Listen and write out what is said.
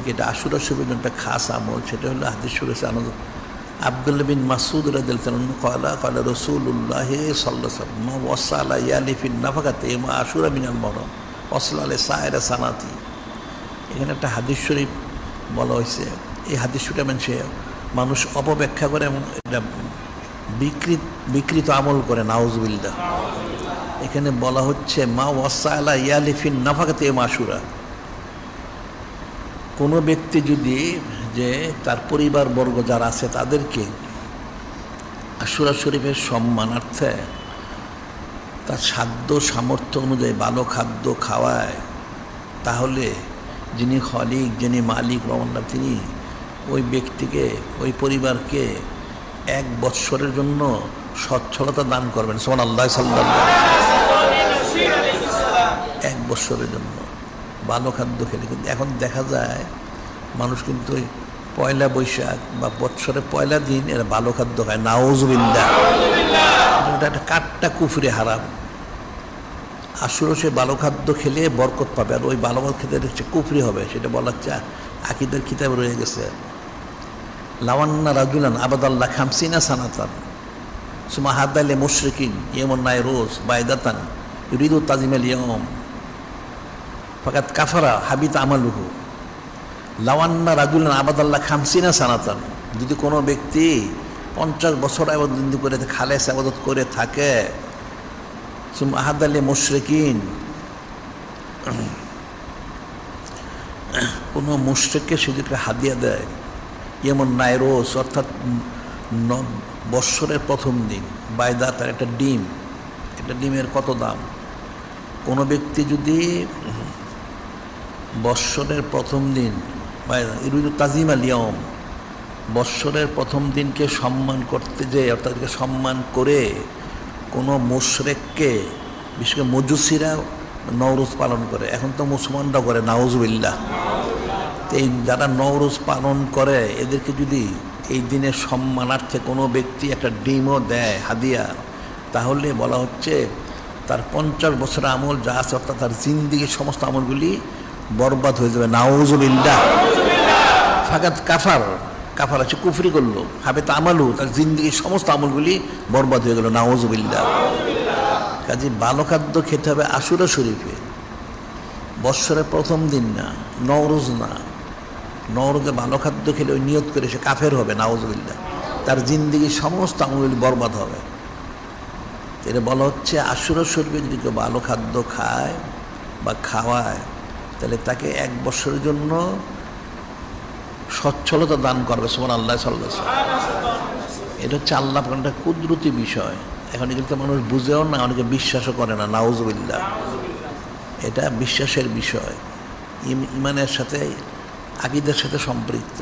থেকে এটা আশুরা শরীফের একটা খাস আমল, সেটা হলো হাদিস শরীফে আব্দুল্লাহ বিন মাসউদ রাদিয়াল্লাহু আনহু ক্বালা রাসূলুল্লাহ সাল্লাল্লাহু আলাইহি ওয়াসাল্লাম মা ওয়াসালা ইয়ালি ফিন নাফাকাতি মা আশুরা মিনাল মুহররম ওয়াসালা আলাইহি সায়রা সানাতি। এখানে একটা হাদিস শরীফ বলা হয়েছে। এই হাদিস শরীফে মানুষ অপব্যাখ্যা করে এবং এটা বিকৃত আমল করে, নাউজুবিল্লাহ। এখানে বলা হচ্ছে মা ওয়াসালা ইয়ালি ফিন নাফাকাতি মা আশুরা। কোনো ব্যক্তি যদি যে তার পরিবারবর্গ যারা আছে তাদেরকে আশুরা শরীফের সম্মানার্থে তার সাধ্য সামর্থ্য অনুযায়ী ভালো খাদ্য খাওয়ায়, তাহলে যিনি খলিক, যিনি মালিক রহমান্না, তিনি ওই ব্যক্তিকে, ওই পরিবারকে 1 বৎসরের জন্য সচ্ছলতা দান করবেন। সুবহানাল্লাহ, সাল্লাল্লাহু আলাইহি ওয়াসাল্লাম। 1 বৎসরের জন্য ভালো খাদ্য খেলে। কিন্তু এখন দেখা যায় মানুষ কিন্তু ওই পয়লা বৈশাখ বা বৎসরের পয়লা দিন এরা ভালো খাদ্য খায়, নাউজুবিল্লাহ। এটা একটা কাট্টা কুফরি, হারাম। আশুরা সে ভালো খাদ্য খেলে বরকত পাবে, আর ওই ভালো খাদ্য খেতে হচ্ছে কুফরি হবে, সেটা বলা হচ্ছে আকিদার কিতাবে রয়ে গেছে। লাওয়ান্না রাজুলান আবাদাল্লাহ খামসিনা সানাতান সুমা হাদালে মুশরিকিন ইয়মুন নাইরুজ বাইদাতান ইউরিদু তাজিমাল ইয়ম ফাকাত কাফারা হাবিত আমালুহু। লাওয়ান্না রাজুলান আবাদাল্লাহ খামসিনা সানাতান, যদি কোনো ব্যক্তি 50 বছর আবাদত করে খালেস আবাদত করে থাকে, সুমা হাদালে মুশরিকিন, কোনো মুশরিককে সেদিকে হাদিয়া দেয়, যেমন নাইরোস অর্থাৎ বৎসরের প্রথম দিন, বাইদা তার একটা ডিম, একটা ডিমের কত দাম। কোনো ব্যক্তি যদি বৎসরের প্রথম দিন বাইদা ইরুদু তাজিম আল ইয়ম, বৎসরের প্রথম দিনকে সম্মান করতে যেয়ে, অর্থাৎ সম্মান করে কোনো মুশরিককে, বিশেষ করে মজুসিরা নওরোজ পালন করে, এখন তো মুসলমানরা করে, নাউজুবিল্লাহ। এই যারা নওরোজ পালন করে এদেরকে যদি এই দিনের সম্মানার্থে কোনো ব্যক্তি একটা ডিমও দেয় হাদিয়া, তাহলে বলা হচ্ছে তার 50 বছরের আমল যা আছে, অর্থাৎ তার জিন্দিগির সমস্ত আমলগুলি বরবাদ হয়ে যাবে, নাউজুবিল্লাহ। ফাকাত কাফার আছে কুফরি করলো, হাবিত আমালু, তার জিন্দিগির সমস্ত আমলগুলি বরবাদ হয়ে গেল, নাউজুবিল্লাহ। কাজে ভালো খাদ্য খেতে হবে আশুরা শরীফে, বৎসরের প্রথম দিন না, নওরোজ না। নওরোজে ভালো খাদ্য খেলে ওই নিয়ত করে সে কাফের হবে, নাউজুবিল্লাহ, তার জিন্দিগির সমস্ত আমলগুলি বরবাদ হবে। এটা বলা হচ্ছে আশুরা শরীফে যদি কেউ ভালো খাদ্য খায় বা খাওয়ায়, তাহলে তাকে 1 বছরের জন্য সচ্ছলতা দান করবে। সুবহানাল্লাহ, সাল্লাল্লাহু আলাইহি ওয়াসাল্লাম। এটা হচ্ছে আল্লাহ পাকের একটা কুদরতি বিষয়। এখন কিন্তু মানুষ বুঝেও না, অনেকে বিশ্বাসও করে না, নাউজুবিল্লাহ। এটা বিশ্বাসের বিষয়, ইমানের সাথে, আকীদার সাথে সম্পৃক্ত।